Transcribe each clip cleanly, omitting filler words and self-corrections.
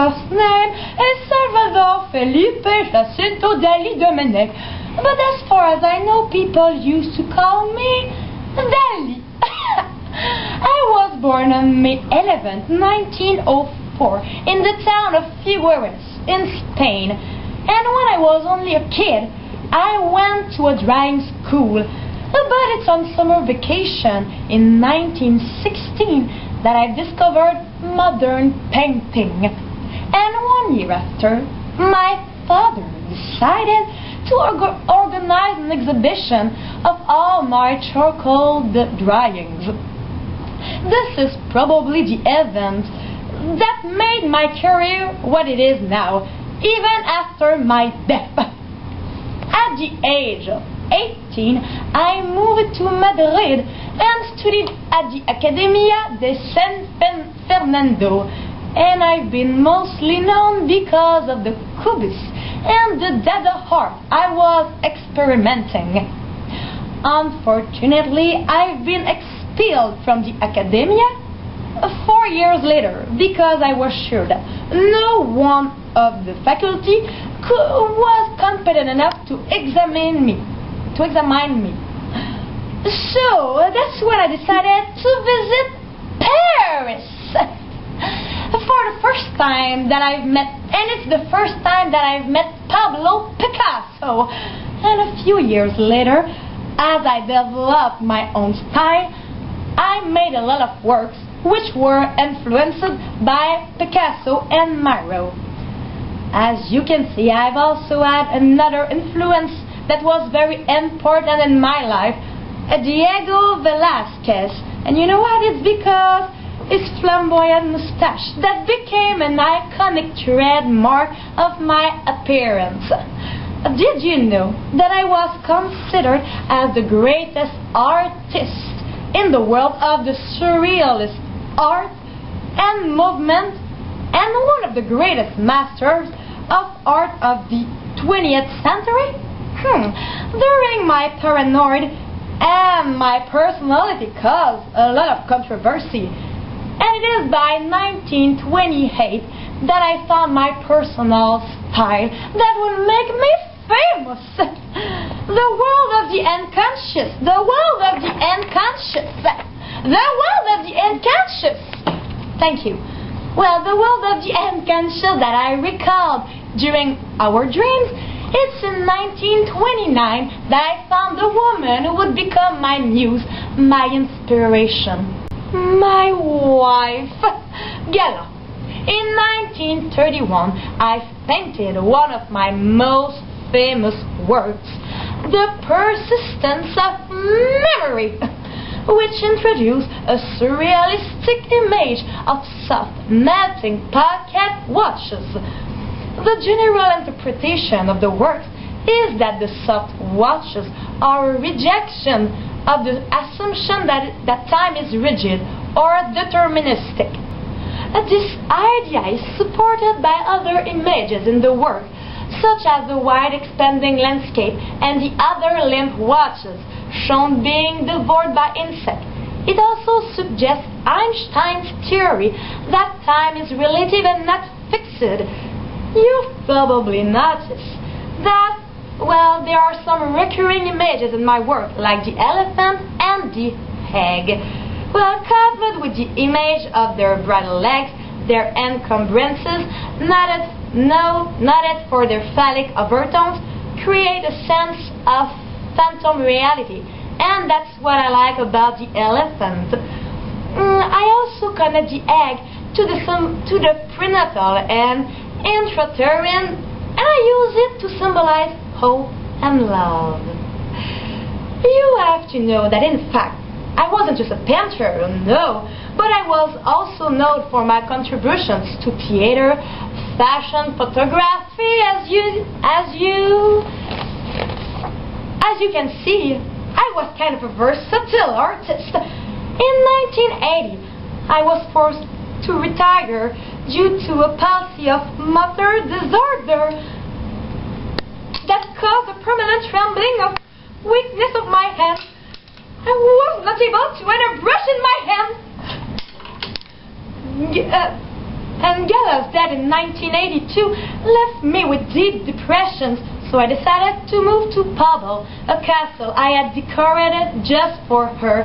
first name is Salvador Felipe Jacinto Dali Domenech. But as far as I know, people used to call me Dali. I was born on May 11th, 1904, in the town of Figueres, in Spain. And when I was only a kid, I went to a drawing school. But it's on summer vacation in 1916 that I discovered modern painting. And 1 year after, my father decided to organize an exhibition of all my charcoal drawings. This is probably the event that made my career what it is now, even after my death. At the age of 18, I moved to Madrid and studied at the Academia de San Fernando, and I've been mostly known because of the Cubist and the Dada art I was experimenting. Unfortunately, I've been expelled from the Academia 4 years later because I was sure that no one of the faculty was competent enough to examine me. So that's when I decided to visit Paris. For the first time that I've met, and it's the first time that I've met Pablo Picasso. And a few years later, as I developed my own style, I made a lot of works which were influenced by Picasso and Miro. As you can see, I've also had another influence that was very important in my life, Diego Velázquez. And you know what? It's because his flamboyant mustache that became an iconic trademark of my appearance. Did you know that I was considered as the greatest artist in the world of the surrealist art and movement, and one of the greatest masters of art of the 20th century? During my paranoid and my personality caused a lot of controversy, and it is by 1928 that I found my personal style that would make me famous. The world of the unconscious. The world of the unconscious. The world of the unconscious. Thank you. Well, the world of the unconscious that I recalled during our dreams, it's in 1929 that I found the woman who would become my muse, my inspiration. My wife, Gala. In 1931, I painted one of my most famous works, The Persistence of Memory, which introduced a surrealistic image of soft melting pocket watches. The general interpretation of the work is that the soft watches are a rejection of the assumption that time is rigid or deterministic. This idea is supported by other images in the work, such as the wide expanding landscape and the other limp watches shown being devoured by insects. It also suggests Einstein's theory that time is relative and not fixed. You've probably noticed that, well, there are some recurring images in my work, like the elephant and the egg. Well, covered with the image of their bridle legs, their encumbrances, knotted for their phallic overtones, create a sense of phantom reality. And that's what I like about the elephant. I also connect the egg to the prenatal and intrauterine, and I use it to symbolize hope and love. You have to know that, in fact, I wasn't just a painter, no, but I was also known for my contributions to theater, fashion, photography. As you can see, I was kind of a versatile artist. In 1980, I was forced to retire due to a palsy of motor disorder that caused a permanent trembling of weakness of my hand. I was not able to wear a brush in my hand. Angela's death in 1982 left me with deep depressions, so I decided to move to Pablo, a castle I had decorated just for her.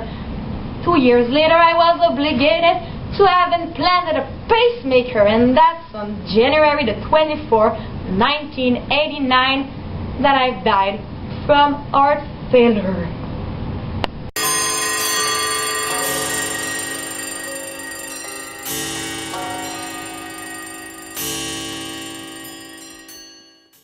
2 years later, I was obligated to have implanted a pacemaker, and that's on January the 24th, 1989, that I died from heart failure.